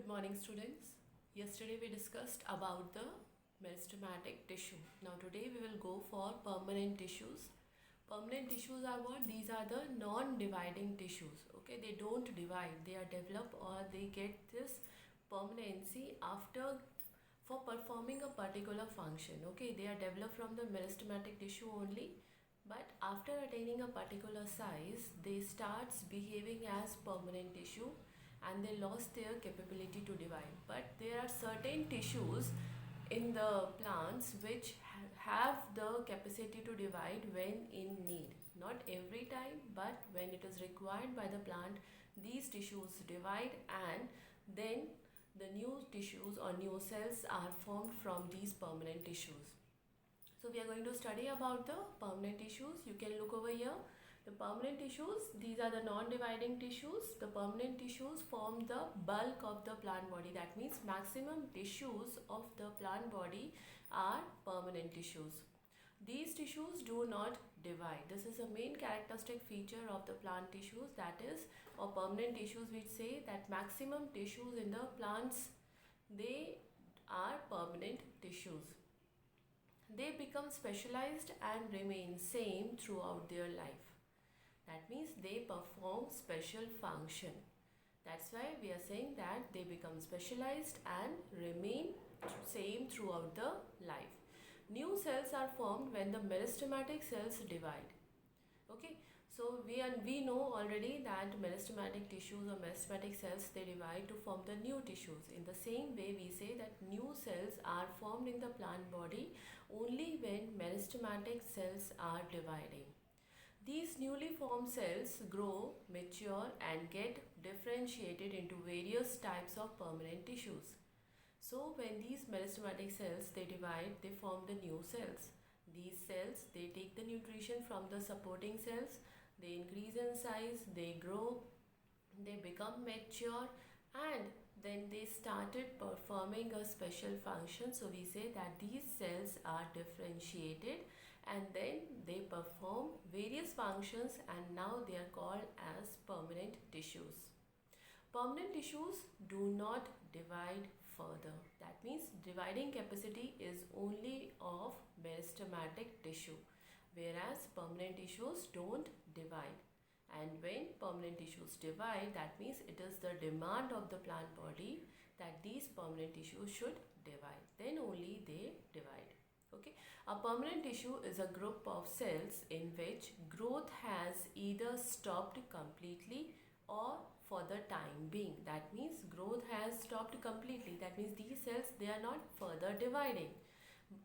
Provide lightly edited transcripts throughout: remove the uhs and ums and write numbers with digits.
morning, students. Yesterday we discussed about the meristematic tissue. Now today we will go for permanent tissues. Permanent tissues are what? These are the non-dividing tissues. Okay, they don't divide. They are developed or they get this permanency after for performing a particular function. Okay, they are developed from the meristematic tissue only. But after attaining a particular size, they starts behaving as permanent tissue and they lost their capability to divide. But there are certain tissues in the plants which have the capacity to divide when in need. Not every time, but when it is required by the plant, these tissues divide and then the new tissues or new cells are formed from these permanent tissues. So we are going to study about the permanent tissues. You can look over here. The permanent tissues, these are the non-dividing tissues. The permanent tissues form the bulk of the plant body. That means maximum tissues of the plant body are permanent tissues. These tissues do not divide. This is a main characteristic feature of the plant tissues, that is, or permanent tissues, which say that maximum tissues in the plants, they are permanent tissues. They become specialized and remain same throughout their life. That means they perform special function. That's why we are saying that they become specialized and remain same throughout the life. New cells are formed when the meristematic cells divide. Okay, so we know already that meristematic tissues or meristematic cells, they divide to form the new tissues. In the same way, we say that new cells are formed in the plant body only when meristematic cells are dividing. These newly formed cells grow, mature and get differentiated into various types of permanent tissues. So when these meristematic cells, they divide, they form the new cells. These cells, they take the nutrition from the supporting cells, they increase in size, they grow, they become mature, and then they started performing a special function. So we say that these cells are differentiated and then they perform various functions and now they are called as permanent tissues. Permanent tissues do not divide further. That means dividing capacity is only of meristematic tissue, whereas permanent tissues don't divide. And when permanent tissues divide, that means it is the demand of the plant body that these permanent tissues should divide. Then only they divide. Okay. A permanent tissue is a group of cells in which growth has either stopped completely or for the time being. That means growth has stopped completely. That means these cells, they are not further dividing,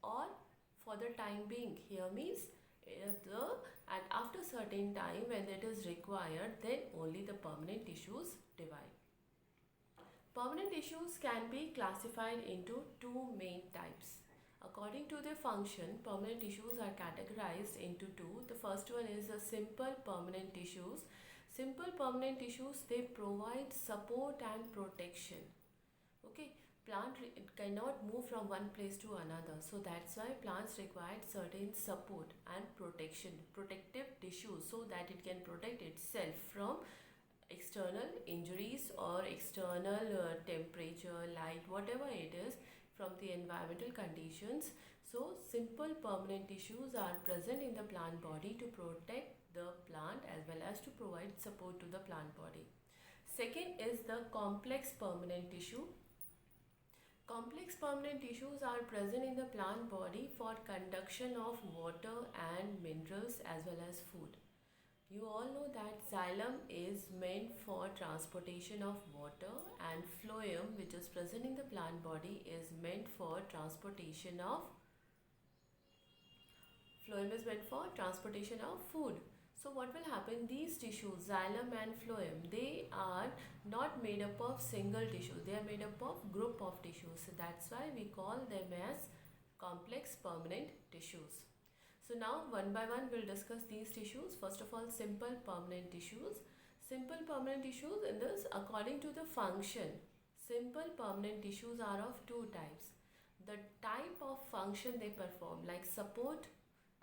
or for the time being here means and after certain time when it is required, then only the permanent tissues divide. Permanent tissues can be classified into two main types. According to their function, permanent tissues are categorized into two. The first one is the simple permanent tissues. Simple permanent tissues, they provide support and protection. Okay, plant cannot move from one place to another, so that's why plants require certain support and protection, protective tissues, so that it can protect itself from external injuries or external temperature, light, whatever it is, from the environmental conditions. So simple permanent tissues are present in the plant body to protect the plant as well as to provide support to the plant body. Second is the complex permanent tissue. Complex permanent tissues are present in the plant body for conduction of water and minerals as well as food. You all know that xylem is meant for transportation of water and phloem, which is present in the plant body, is meant for transportation of food. So what will happen? These tissues, xylem and phloem, they are not made up of single tissues. They are made up of group of tissues. So that's why we call them as complex permanent tissues. So now one by one we'll discuss these tissues. First of all, simple permanent tissues. Simple permanent tissues, in this, according to the function, simple permanent tissues are of two types. The type of function they perform, like support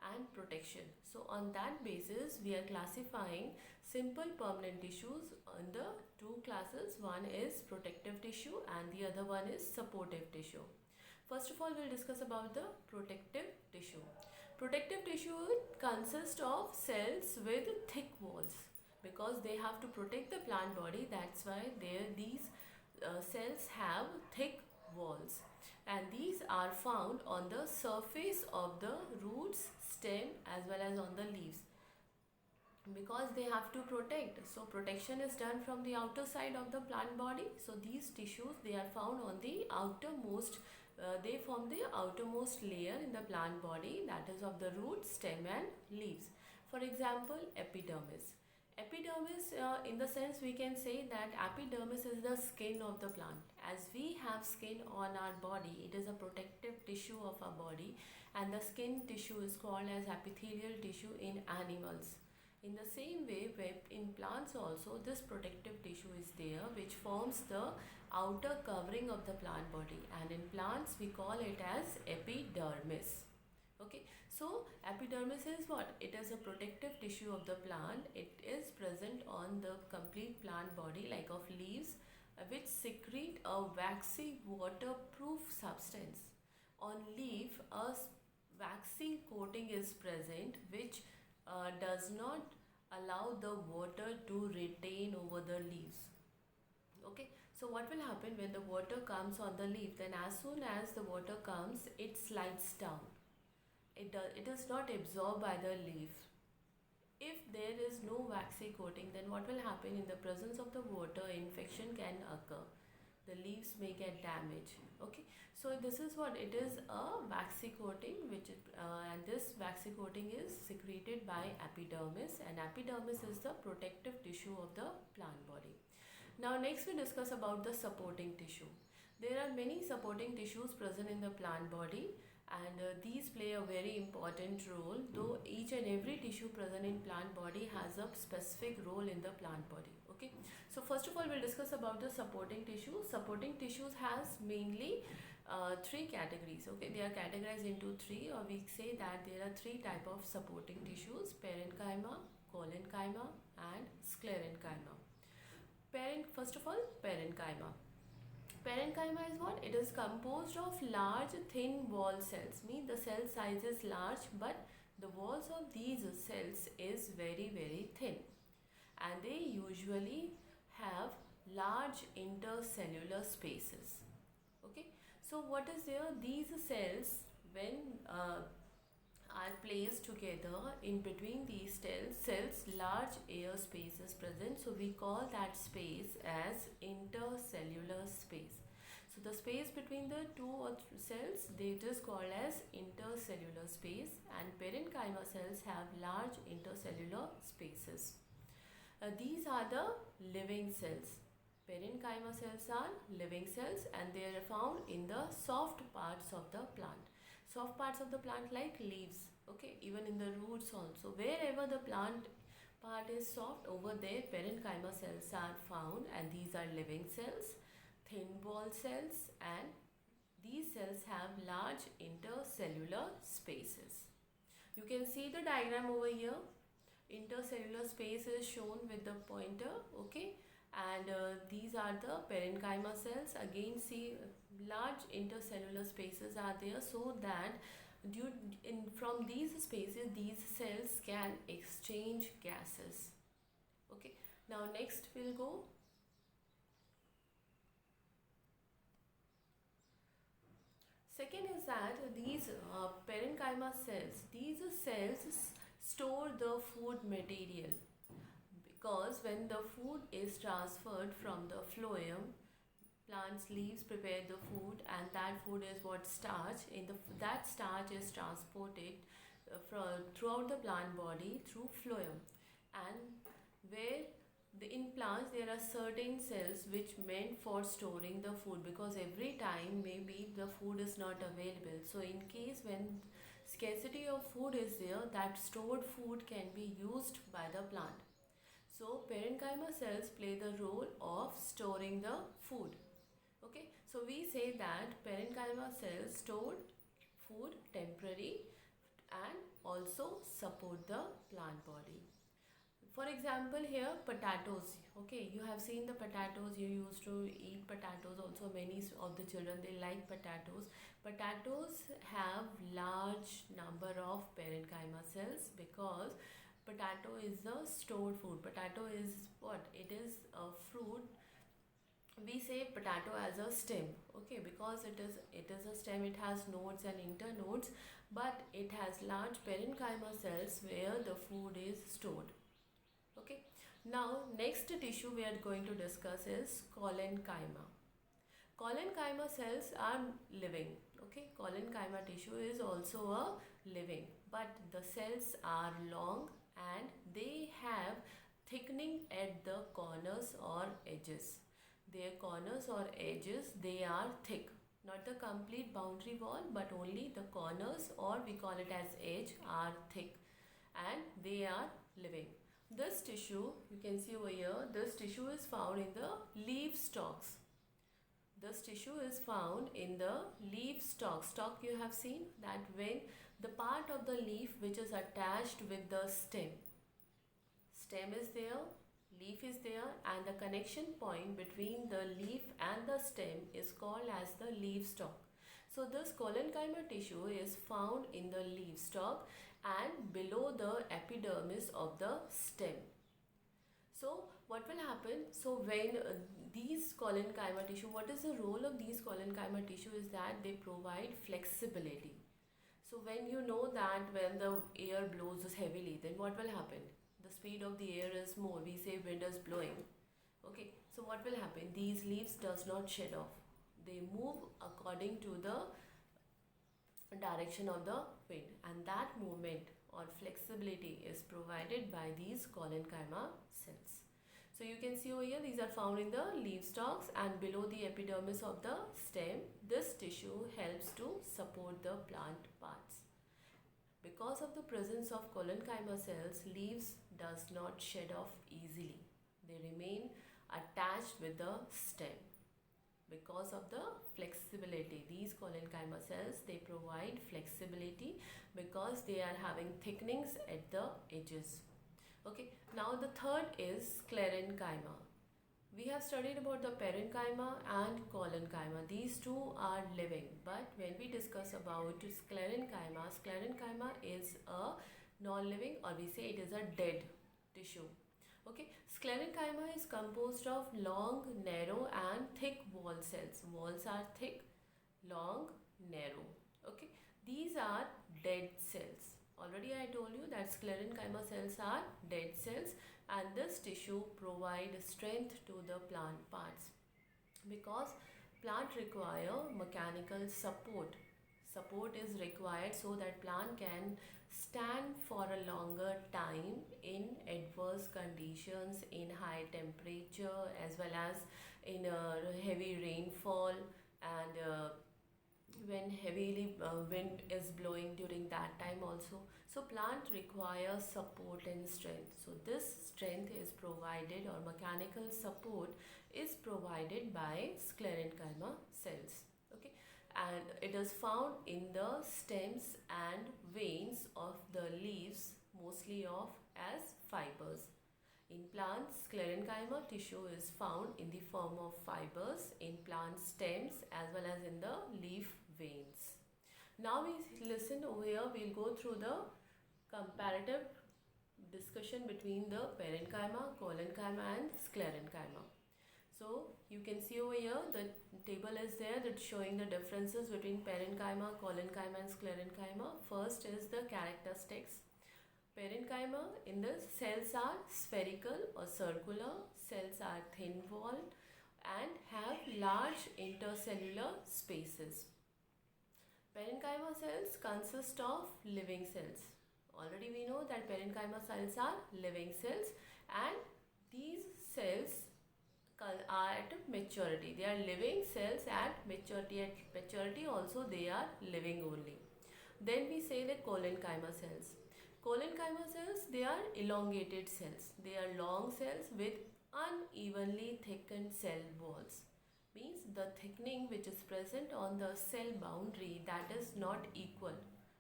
and protection. So on that basis, we are classifying simple permanent tissues under two classes. One is protective tissue and the other one is supportive tissue. First of all, we'll discuss about the protective tissue. Protective tissue consists of cells with thick walls because they have to protect the plant body. That's why these cells have thick walls, and these are found on the surface of the roots, stem as well as on the leaves because they have to protect. So protection is done from the outer side of the plant body. So these tissues, they are found on the outermost, they form the outermost layer in the plant body, that is of the root, stem and leaves. For example, epidermis. Epidermis, in the sense we can say that epidermis is the skin of the plant. As we have skin on our body, it is a protective tissue of our body, and the skin tissue is called as epithelial tissue in animals. In the same way, in plants also, this protective tissue is there which forms the outer covering of the plant body, and in plants we call it as epidermis. Okay, so epidermis is what? It is a protective tissue of the plant. It is present on the complete plant body like of leaves, which secrete a waxy waterproof substance. On leaf, a waxy coating is present which does not allow the water to retain over the leaves. Okay, so what will happen when the water comes on the leaf? Then as soon as the water comes, it slides down. It is not absorbed by the leaf. If there is no waxy coating, then what will happen? In the presence of the water, infection can occur. The leaves may get damaged. Okay, so this is what it is, a waxy coating, and this waxy coating is secreted by epidermis, and epidermis is the protective tissue of the plant body. Now next we discuss about the supporting tissue. There are many supporting tissues present in the plant body, and these play a very important role, though each and every tissue present in plant body has a specific role in the plant body. Okay, so first of all we'll discuss about the supporting tissue. Supporting tissues has mainly three categories. Okay, they are categorized into three, or we say that there are three type of supporting tissues: parenchyma, collenchyma and sclerenchyma. First of all, parenchyma. Parenchyma is what? It is composed of large thin wall cells. Means the cell size is large, but the walls of these cells is very thin, and they usually have large intercellular spaces. Okay, so what is there? These cells, when are placed together, in between these cells large air space is present, so we call that space as intercellular space. So the space between the two or cells, it is called as intercellular space, and parenchyma cells have large intercellular spaces. These are the living cells. Parenchyma cells are living cells, and they are found in the soft parts of the plant. Soft parts of the plant like leaves, okay, even in the roots also. Wherever the plant part is soft, over there parenchyma cells are found, and these are living cells, thin wall cells, and these cells have large intercellular spaces. You can see the diagram over here. Intercellular space is shown with the pointer, okay, and these are the parenchyma cells. Again, see, large intercellular spaces are there, so that from these spaces these cells can exchange gases. Okay, now next we'll go. Second is that these parenchyma cells, these cells store the food material, because when the food is transferred from the phloem, plants leaves prepare the food, and that food is what starch. That starch is transported throughout the plant body through phloem, and in plants there are certain cells which meant for storing the food, because every time maybe the food is not available. So in case when scarcity of food is there, that stored food can be used by the plant. So parenchyma cells play the role of storing the food. Okay, so we say that parenchyma cells store food temporary and also support the plant body. For example, here potatoes. Okay, you have seen the potatoes. You used to eat potatoes also. Many of the children, they like potatoes. Potatoes have large number of parenchyma cells because potato is a stored food. Potato is what? It is a fruit. We say potato as a stem, okay, because it is a stem. It has nodes and internodes, but it has large parenchyma cells where the food is stored. Okay, now next tissue we are going to discuss is collenchyma. Collenchyma cells are living. Okay, collenchyma tissue is also a living, but the cells are long and they have thickening at the corners or edges. Their corners or edges, they are thick, not the complete boundary wall, but only the corners, or we call it as edge, are thick, and they are living. This tissue, you can see over here, this tissue is found in the leaf stalks. This tissue is found in the leaf stalk. Stalk, you have seen that when the part of the leaf which is attached with the stem. Stem is there, leaf is there, and the connection point between the leaf and the stem is called as the leaf stalk. So this collenchyma tissue is found in the leaf stalk and below the epidermis of the stem. So what will happen? So when these collenchyma tissue, what is the role of these collenchyma tissue is that they provide flexibility. So when you know that when the air blows heavily, then what will happen? The speed of the air is more. We say wind is blowing. Okay, so what will happen? These leaves does not shed off. They move according to the direction of the wind, and that movement or flexibility is provided by these collenchyma cells. So you can see over here, these are found in the leaf stalks and below the epidermis of the stem. This tissue helps to support the plant parts. Because of the presence of collenchyma cells, leaves does not shed off easily. They remain attached with the stem. Because of the flexibility, these collenchyma cells, they provide flexibility because they are having thickenings at the edges. Okay, now the third is sclerenchyma. We have studied about the parenchyma and collenchyma. These two are living, but when we discuss about sclerenchyma, sclerenchyma is a non-living, or we say it is a dead tissue. Okay, sclerenchyma is composed of long, narrow and thick wall cells. Walls are thick, long, narrow. Okay, these are dead cells. Already I told you that sclerenchyma cells are dead cells, and this tissue provides strength to the plant parts because plant require mechanical support. Support is required so that plant can stand for a longer time in adverse conditions, in high temperature, as well as in heavy rainfall, and when heavily wind is blowing during that time also. So plant requires support and strength. So this strength is provided, or mechanical support is provided by sclerenchyma cells. Okay, and it is found in the stems and veins of the leaves, mostly of as fibers. In plants, sclerenchyma tissue is found in the form of fibers in plant stems as well as in the leaf veins. Now we listen over here, we'll go through the comparative discussion between the parenchyma, collenchyma and sclerenchyma. So you can see over here the table is there that's showing the differences between parenchyma, collenchyma and sclerenchyma. First is the characteristics. Parenchyma, in the cells are spherical or circular, cells are thin walled and have large intercellular spaces. Parenchyma cells consist of living cells. Already we know that parenchyma cells are living cells, and these cells are at maturity. They are living cells at maturity. At maturity also they are living only. Then we say the collenchyma cells. Collenchyma cells, they are elongated cells. They are long cells with unevenly thickened cell walls. Means the thickening which is present on the cell boundary, that is not equal.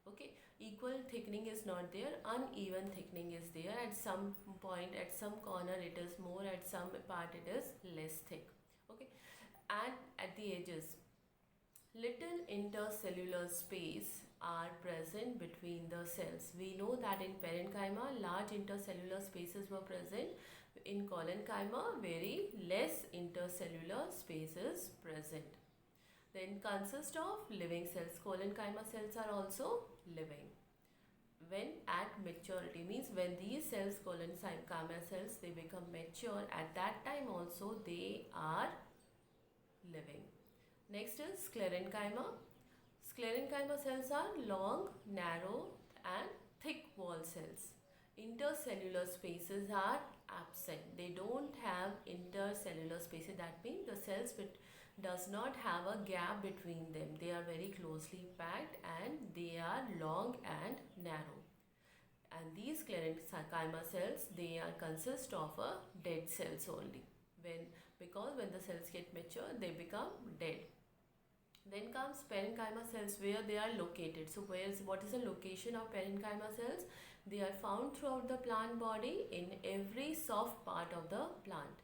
Okay, equal thickening is not there, uneven thickening is there. At some point, at some corner it is more, at some part it is less thick. Okay, and at the edges, little intercellular space are present between the cells. We know that in parenchyma, large intercellular spaces were present. In collenchyma, very less intercellular spaces present. Then consist of living cells. Collenchyma cells are also living. When at maturity, means when these cells, collenchyma cells, they become mature, at that time also they are living. Next is sclerenchyma. Sclerenchyma cells are long, narrow and thick wall cells. Intercellular spaces are absent. They don't have intercellular spaces. That means the cells does not have a gap between them. They are very closely packed and they are long and narrow. And these sclerenchyma cells, they are consist of a dead cells only. Because when the cells get mature, they become dead. Then comes parenchyma cells, where they are located. So what is the location of parenchyma cells? They are found throughout the plant body in every soft part of the plant.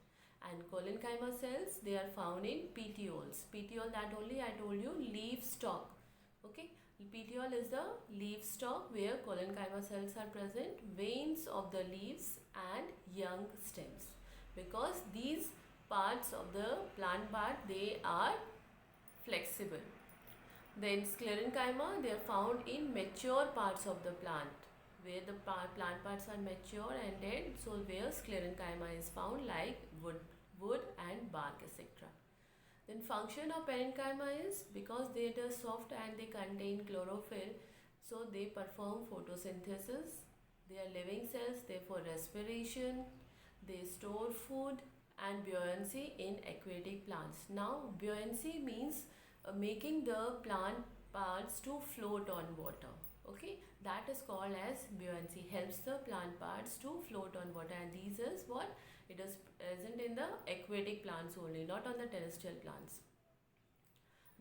And collenchyma cells, they are found in petioles. Petiole, that only I told you, leaf stalk. Okay, petiole is the leaf stalk where collenchyma cells are present, veins of the leaves and young stems. Because these parts of the plant part, they are flexible. Then sclerenchyma, they are found in mature parts of the plant, where the plant parts are mature and dead. So where sclerenchyma is found, like wood and bark, etc. Then function of parenchyma is, because they are soft and they contain chlorophyll, so they perform photosynthesis. They are living cells, therefore respiration. They store food and buoyancy in aquatic plants. Now buoyancy means making the plant parts to float on water. Okay, that is called as buoyancy. Helps the plant parts to float on water, and these is what it is present in the aquatic plants only, not on the terrestrial plants.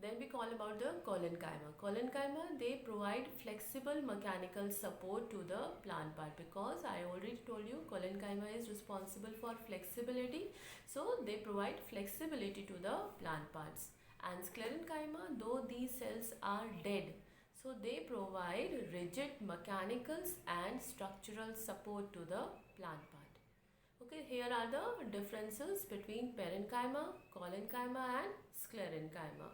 Then we call about the collenchyma. Collenchyma, they provide flexible mechanical support to the plant part, because I already told you collenchyma is responsible for flexibility. So they provide flexibility to the plant parts. And sclerenchyma, though these cells are dead, so they provide rigid mechanicals and structural support to the plant part. Okay, here are the differences between parenchyma, collenchyma and sclerenchyma.